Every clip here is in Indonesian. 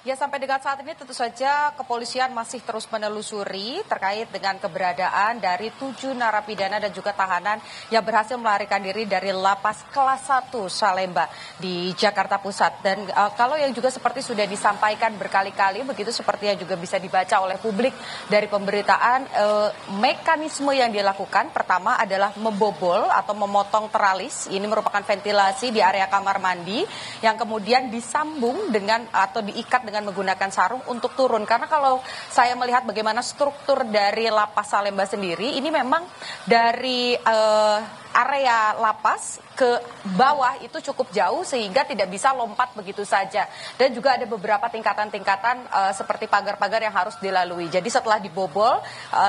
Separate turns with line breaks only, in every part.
Ya, sampai dengan saat ini tentu saja kepolisian masih terus menelusuri terkait dengan keberadaan dari 7 narapidana dan juga tahanan yang berhasil melarikan diri dari lapas kelas 1 Salemba di Jakarta Pusat. Dan kalau yang juga seperti sudah disampaikan berkali-kali, begitu seperti yang juga bisa dibaca oleh publik dari pemberitaan, mekanisme yang dilakukan pertama adalah membobol atau memotong teralis. Ini merupakan ventilasi di area kamar mandi yang kemudian disambung dengan atau diikat dengan menggunakan sarung untuk turun. Karena kalau saya melihat bagaimana struktur dari lapas Salemba sendiri, ini memang dari area lapas ke bawah itu cukup jauh sehingga tidak bisa lompat begitu saja. Dan juga ada beberapa tingkatan-tingkatan seperti pagar-pagar yang harus dilalui. Jadi setelah dibobol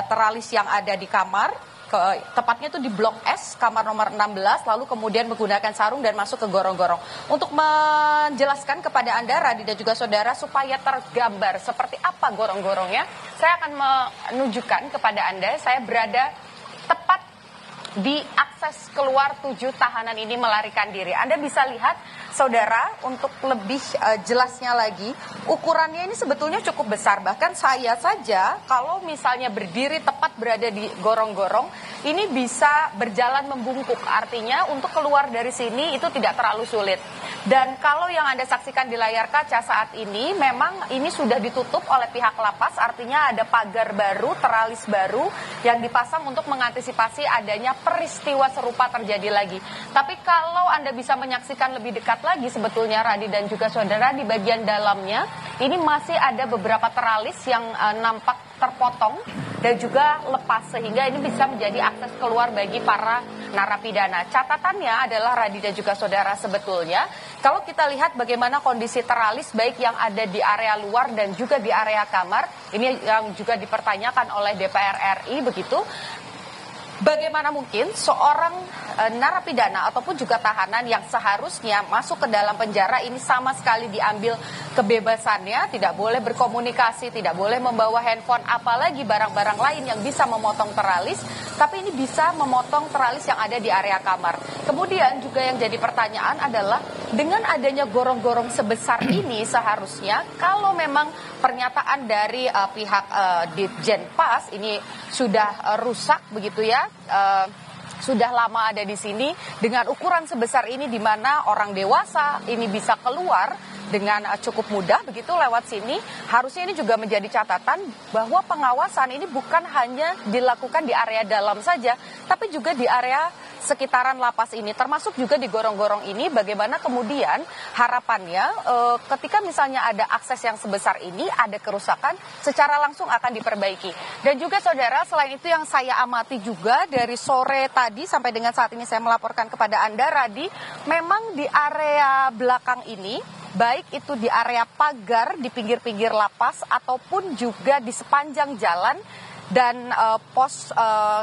teralis yang ada di kamar, tepatnya itu di Blok S, kamar nomor 16, lalu kemudian menggunakan sarung dan masuk ke gorong-gorong. Untuk menjelaskan kepada Anda, Radi dan juga saudara, supaya tergambar seperti apa gorong-gorongnya, saya akan menunjukkan kepada Anda, saya berada tepat di akses keluar 7 tahanan ini melarikan diri. Anda bisa lihat, saudara, untuk lebih jelasnya lagi, ukurannya ini sebetulnya cukup besar. Bahkan saya saja, kalau misalnya berdiri tepat berada di gorong-gorong, ini bisa berjalan membungkuk. Artinya untuk keluar dari sini itu tidak terlalu sulit. Dan kalau yang Anda saksikan di layar kaca saat ini, memang ini sudah ditutup oleh pihak lapas, artinya ada pagar baru, teralis baru yang dipasang untuk mengantisipasi adanya peristiwa serupa terjadi lagi. Tapi kalau Anda bisa menyaksikan lebih dekat lagi sebetulnya, Radi dan juga saudara, di bagian dalamnya ini masih ada beberapa teralis yang nampak terpotong dan juga lepas, sehingga ini bisa menjadi akses keluar bagi para narapidana. Catatannya adalah, Radi dan juga saudara, sebetulnya kalau kita lihat bagaimana kondisi teralis baik yang ada di area luar dan juga di area kamar, ini yang juga dipertanyakan oleh DPR RI begitu. Bagaimana mungkin seorang narapidana ataupun juga tahanan yang seharusnya masuk ke dalam penjara ini sama sekali diambil kebebasannya, tidak boleh berkomunikasi, tidak boleh membawa handphone, apalagi barang-barang lain yang bisa memotong teralis, tapi ini bisa memotong teralis yang ada di area kamar. Kemudian juga yang jadi pertanyaan adalah, dengan adanya gorong-gorong sebesar ini seharusnya kalau memang pernyataan dari pihak Ditjen Pas ini sudah rusak begitu ya, sudah lama ada di sini dengan ukuran sebesar ini, di mana orang dewasa ini bisa keluar dengan cukup mudah begitu lewat sini. Harusnya ini juga menjadi catatan bahwa pengawasan ini bukan hanya dilakukan di area dalam saja, tapi juga di area sekitaran lapas ini, termasuk juga di gorong-gorong ini. Bagaimana kemudian harapannya ketika misalnya ada akses yang sebesar ini, ada kerusakan, secara langsung akan diperbaiki. Dan juga saudara, selain itu yang saya amati juga dari sore tadi sampai dengan saat ini saya melaporkan kepada Anda, Radi, memang di area belakang ini, baik itu di area pagar di pinggir-pinggir lapas ataupun juga di sepanjang jalan dan pos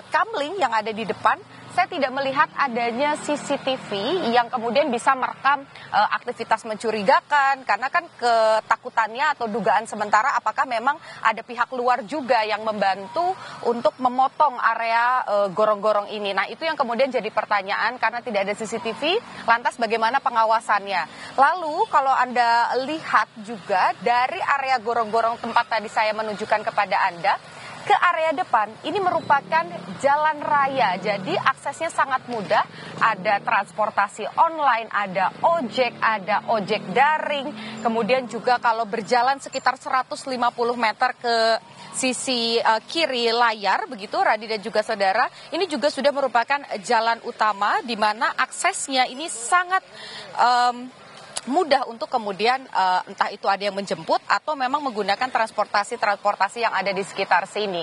kamling yang ada di depan, saya tidak melihat adanya CCTV yang kemudian bisa merekam aktivitas mencurigakan, karena kan ketakutannya atau dugaan sementara apakah memang ada pihak luar juga yang membantu untuk memotong area gorong-gorong ini. Nah, itu yang kemudian jadi pertanyaan, karena tidak ada CCTV, lantas bagaimana pengawasannya? Lalu kalau Anda lihat juga dari area gorong-gorong tempat tadi saya menunjukkan kepada Anda, ke area depan ini merupakan jalan raya, jadi aksesnya sangat mudah. Ada transportasi online, ada ojek daring, kemudian juga kalau berjalan sekitar 150 meter ke sisi kiri layar begitu, Radi dan juga saudara, ini juga sudah merupakan jalan utama di mana aksesnya ini sangat mudah untuk kemudian entah itu ada yang menjemput atau memang menggunakan transportasi yang ada di sekitar sini.